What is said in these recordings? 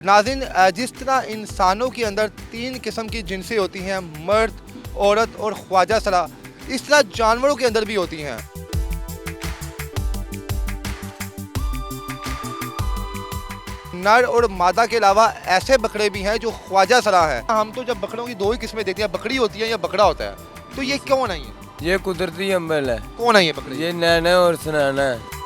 नाज़रीन, जिस तरह इंसानों के अंदर तीन किस्म की जिनसें होती हैं, मर्द, औरत और ख्वाजा सरा, इस तरह जानवरों के अंदर भी होती हैं। नर और मादा के अलावा ऐसे बकरे भी हैं जो ख्वाजा सरा हैं। हम तो जब बकरों की दो ही किस्में देखते हैं, बकरी होती है या बकरा होता है, तो ये क्यों नहीं है? ये कुदरती अमल है। कौन है ये बकरी? ये नैना और सुनाना है।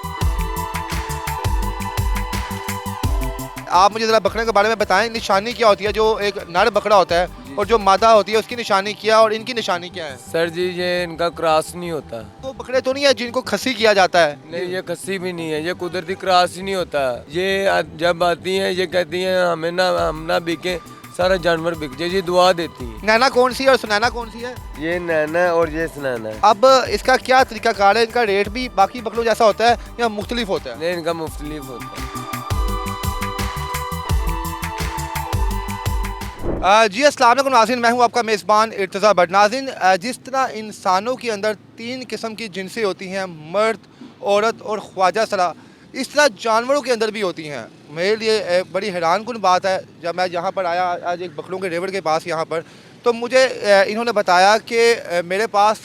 आप मुझे ज़रा बकरे के बारे में बताएं, निशानी क्या होती है? जो एक नर बकरा होता है और जो मादा होती है, उसकी निशानी क्या और इनकी निशानी क्या है? सर जी, ये इनका क्रॉस नहीं होता। तो बकरे तो नहीं है जिनको खसी किया जाता है? नहीं, ये खस्सी भी नहीं है, ये कुदरती क्रॉस ही नहीं होता। ये जब आती हैं ये कहती हैं हमें ना, हम ना बिके, सारा जानवर बिक जाए, ये दुआ देती हैं। नैना कौन सी है और सुनैना कौन सी है? ये नैना और ये सुनाना है। अब इसका क्या तरीकाकार है? इनका रेट भी बाकी बकरों जैसा होता है या मुख्तलिफ होता है? नहीं, इनका मुख्तलिफ होता है। जी अस्सलाम वालेकुम नाज़रीन, मैं हूं आपका मेज़बान इर्तज़ा भट्ट। नाज़रीन, जिस तरह इंसानों के अंदर तीन किस्म की जिनसें होती हैं, मर्द, औरत और ख्वाजा सरा, इस तरह जानवरों के अंदर भी होती हैं। मेरे लिए बड़ी हैरानकुन बात है, जब मैं यहाँ पर आया आज एक बकरों के रेवड़ के पास यहाँ पर, तो मुझे इन्होंने बताया कि मेरे पास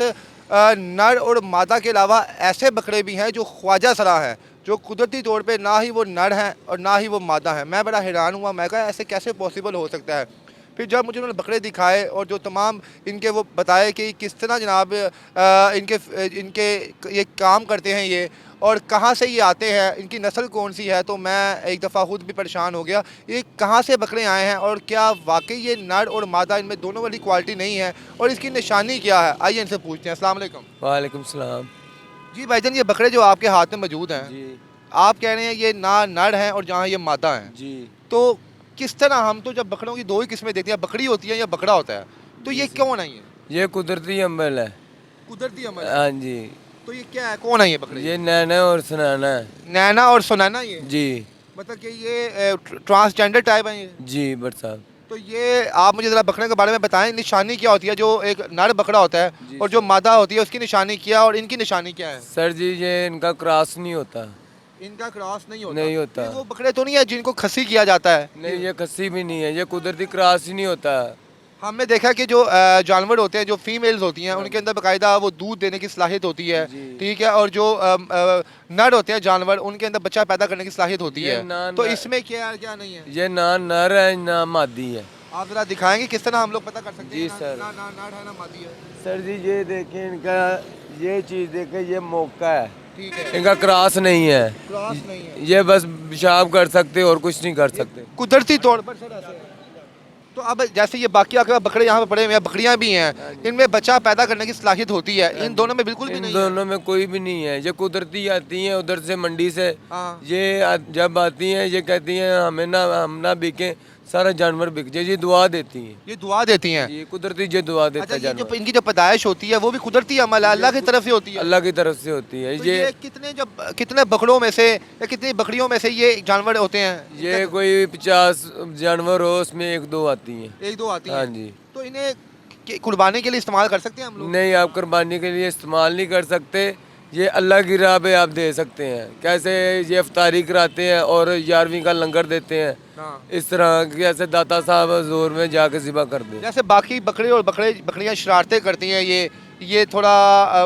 नर और मादा के अलावा ऐसे बकरे भी हैं जो ख्वाजा सरा हैं, जो कुदरती तौर पे ना ही वो नर हैं और ना ही वो मादा हैं। मैं बड़ा हैरान हुआ, मैं कहा ऐसे कैसे पॉसिबल हो सकता है? फिर जब मुझे उन्होंने बकरे दिखाए और जो तमाम इनके वो बताए कि किस तरह जनाब इनके ये काम करते हैं ये, और कहाँ से ये आते हैं, इनकी नस्ल कौन सी है, तो मैं एक दफ़ा खुद भी परेशान हो गया। ये कहाँ से बकरे आए हैं और क्या वाकई ये नर और मादा इनमें दोनों वाली क्वालिटी नहीं है, और इसकी निशानी क्या है? आइए इनसे पूछते हैं। अस्सलाम वालेकुम। वालेकुम सलाम। जी भाईजान, ये बकरे जो आपके हाथ में मौजूद हैं, जी आप कह रहे हैं ये ना नर हैं और जहाँ ये मादा हैं, जी। तो किस तरह? हम तो जब बकरों की दो ही किस्में देखते हैं, बकरी होती है या बकरा होता है, तो ये क्यों नहीं है? ये कुदरती अमल है। कुदरती अमल है। हाँ जी। तो ये क्या है, कौन है ये बकरी? ये नैना और सुनाना है। नैना और सुनैना ये? जी मतलब कि ये ट्रांसजेंडर टाइप है ये? जी बट साहब। तो ये आप मुझे ज़रा बकरे के बारे में बताएं, निशानी क्या होती है? जो एक नर बकरा होता है जी और जो मादा होती है, उसकी निशानी क्या और इनकी निशानी क्या है? सर जी, ये इनका क्रॉस नहीं होता। इनका क्रॉस नहीं होता? नहीं होता। ये वो बकरे तो नहीं है जिनको खसी किया जाता है? नहीं, ये खस्सी भी नहीं है, ये कुदरती क्रॉस ही नहीं होता। हमने देखा कि जो जानवर होते हैं, जो फीमेल्स होती हैं, उनके अंदर बाकायदा वो दूध देने की सलाहियत होती है, जी। ठीक है, और जो नर होते हैं जानवर, उनके अंदर बच्चा पैदा करने की सलाहियत होती ये है। ना- तो ना- इसमें क्या क्या नहीं है? ये ना नर है ना मादी है। आप जरा दिखाएंगे किस तरह हम लोग पता कर सकते जी हैं? सर। ना ना नर है ना मादी है। सर जी, ये देखें, इनका ये चीज़ देखें, ये मौका है, ठीक है, इनका क्रॉस नहीं है। क्रॉस नहीं है, ये बस पेशाब कर सकते और कुछ नहीं कर सकते। कुदरती तौर पर सर ऐसे है। तो अब जैसे ये बाकी आपके पास बकरे यहाँ पे पड़े हुए हैं, बकरियाँ भी हैं, इनमें बच्चा पैदा करने की सलाहियत होती है, इन दोनों में बिल्कुल भी इन नहीं है। दोनों में कोई भी नहीं है। ये कुदरती आती हैं उधर से मंडी से। हाँ। ये जब आती हैं ये कहती हैं हमें ना, हम ना बिके, सारा जानवर बिक जाए, ये दुआ देती हैं। ये दुआ देती हैं? ये कुदरती ये दुआ देता अच्छा, है ये जो जानवर। इनकी जो पैदाइश होती है वो भी कुदरती अमल है, अल्लाह की तरफ से होती है? अल्लाह की तरफ से होती है। तो ये कितने बकरों में से या कितनी बकरियों में से ये जानवर होते हैं? ये कोई 50 जानवर हो, उसमें एक दो आती हैं। एक दो आती हाँ हैं? जी। तो इन्हें कुर्बानी के लिए इस्तेमाल कर सकते हैं हम लोग? नहीं, आप कुर्बानी के लिए इस्तेमाल नहीं कर सकते। ये अल्लाह की राह पे आप दे सकते हैं। कैसे? ये अफ्तारी कराते हैं और 11वीं का लंगर देते हैं। हाँ। इस तरह कि ऐसे दाता साहब जोर में जाके ज़िबा कर दे। जैसे बाकी बकरे और बकरियां शरारतें करती हैं, ये थोड़ा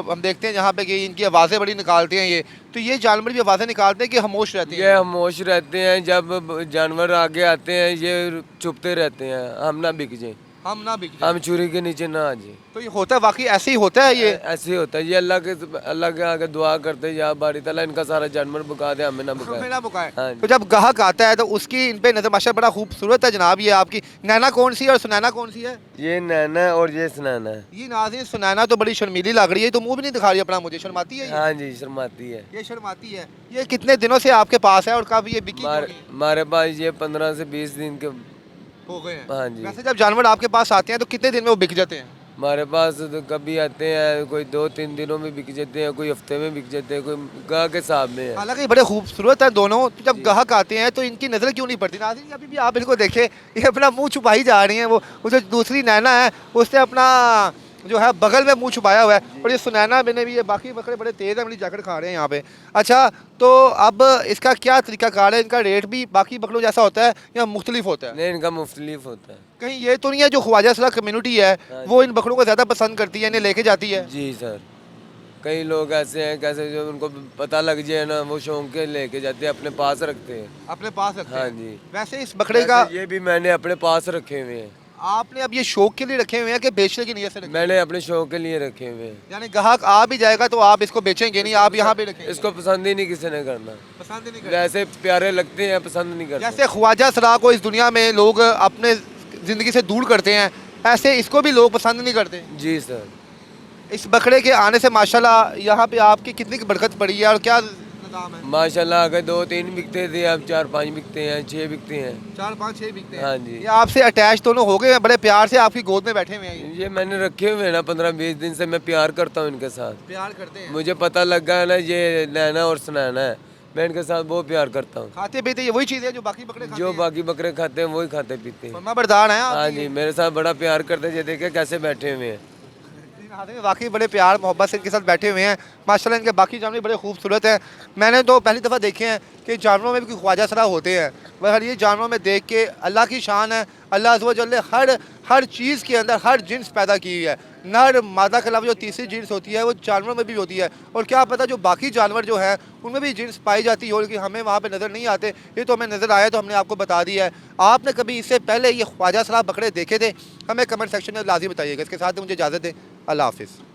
हम देखते हैं जहाँ पे कि इनकी आवाज़ें बड़ी निकालते हैं ये, तो ये जानवर भी आवाज़ें निकालते हैं कि खामोश रहती ये हैं? खामोश रहते हैं। जब जानवर आगे आते हैं ये चुपते रहते हैं, हम ना बिक जाए, हम ना बिक जाए। हम छुरी के नीचे ना आ जाए। तो ये होता है, वाकई ऐसे ही होता है ये? ऐसे ही होता है। ये अल्लाह के आगे दुआ करते हैं, या बारी ताला इनका सारा जानवर बुका दे, हमें ना हमें बुकाए। ना बुकाए। हाँ जी। तो जब ग्राहक आता है तो उसकी इन पे नजर माशा बड़ा खूबसूरत है जनाब। ये आपकी नैना कौन सी है और सुनैना कौन सी है? ये नैना और ये सुनाना है। ये नाज़रीन, सुनैना तो बड़ी शर्मीली लग रही है, तो मुंह भी नहीं दिखा रही अपना, मुझे शर्माती है ये? हाँ जी, शर्माती है। ये शर्माती है। ये कितने दिनों से आपके पास है और कब ये बिकी क्यों नहीं? हमारे पास ये 15 से 20 दिन के हो गए हैं? हाँ जी। वैसे जब जानवर आपके पास आते हैं तो कितने दिन में वो बिक जाते हैं? हमारे पास तो कभी आते हैं, कोई 2-3 दिनों में बिक जाते हैं, कोई हफ्ते में बिक जाते हैं, कोई गाह के हिसाब में है। हालांकि बड़े खूबसूरत है दोनों। तो जब ग्राहक आते हैं तो इनकी नज़र क्यों नहीं पड़ती? नाज़रीन, अभी भी आप इनको देखें, ये अपना मुंह छुपाई जा रही हैं। वो जो दूसरी नैना है उसने अपना जो है बगल में मुंह छुपाया हुआ है, और ये सुनैना मैंने भी, ये बाकी बकरे बड़े तेज़ हैं, मेरी जैकेट खा रहे हैं यहाँ पे। अच्छा, तो अब इसका क्या तरीकाकार है, इनका रेट भी बाकी बकरों जैसा होता है या मुख्तलिफ होता है? नहीं, इनका मुख्तलिफ होता है। कहीं ये तो नहीं है जो ख्वाजा सरा कम्युनिटी है हाँ वो इन बकरों को ज़्यादा पसंद करती है, इन्हें लेके जाती है? जी सर, कई लोग ऐसे हैं कैसे जो उनको पता लग जाए ना, वो शौक के लेके जाते हैं, अपने पास रखते हैं। अपने पास रखते हाँ हैं? जी। वैसे इस बकरे का वैसे ये भी मैंने अपने पास रखे हुए हैं। आपने अब ये शौक के लिए रखे हुए हैं कि बेचने की नीयत से रखे हैं? मैंने अपने शौक के लिए रखे हुए हैं। यानी ग्राहक आ भी जाएगा तो आप इसको बेचेंगे नहीं, आप यहाँ पे रखेंगे? इसको पसंद ही नहीं किसी ने करना। पसंद ही नहीं करते। वैसे प्यारे लगते हैं, पसंद नहीं करते। जैसे ख्वाजा सरा को इस दुनिया में लोग अपने ज़िंदगी से दूर करते हैं, ऐसे इसको भी लोग पसंद नहीं करते। जी सर। इस बकरे के आने से माशाल्लाह यहाँ पे आपकी कितनी की बरकत पड़ी है और क्या निज़ाम है? माशाल्लाह अगर 2-3 बिकते थे, अब 4-5 बिकते हैं, 6 बिकते हैं। 4-5-6 बिकते हैं। हाँ जी। ये आपसे अटैच दोनों हो गए हैं, बड़े प्यार से आपकी गोद में बैठे हुए हैं ये। ये मैंने रखे हुए हैं ना, 15-20 दिन से मैं प्यार करता हूँ इनके साथ। प्यार करते हैं? मुझे पता लग गया ना ये नैना और सुनैना है, मैं इनके साथ बहुत प्यार करता हूँ। खाते पीते ये वही चीज़ है जो बाकी बकरे खाते जो हैं? बाकी बकरे खाते हैं वही खाते पीते हैं। फरमा बरदार हैं आप? हाँ जी, मेरे साथ बड़ा प्यार करते हैं। ये देखे कैसे बैठे हुए हैं। वाकई बड़े प्यार मोहब्बत से इनके साथ बैठे हुए हैं। माशाल्लाह इनके बाकी जानवर बड़े खूबसूरत हैं। मैंने तो पहली दफ़ा देखे हैं कि जानवरों में भी कोई ख्वाजा सरा होते हैं। मगर ये जानवरों में देख के अल्लाह की शान है। अल्लाह अज़्ज़ व जल्ल हर चीज़ के अंदर हर जिन्स पैदा की हुई है। नर मादा के अलावा जो तीसरी जिन्स होती है वो जानवरों में भी होती है। और क्या पता जो बाकी जानवर जो हैं उनमें भी जिन्स पाई जाती हो, लेकिन हमें वहाँ पे नज़र नहीं आते। ये तो हमें नज़र आया तो हमने आपको बता दिया है। आपने कभी इससे पहले ये ख्वाजा सरा बकरे देखे थे? हमें कमेंट सेक्शन में लाज़िम बताइएगा। इसके साथ ही मुझे इजाज़त दें। अल्लाह हाफ़िज़।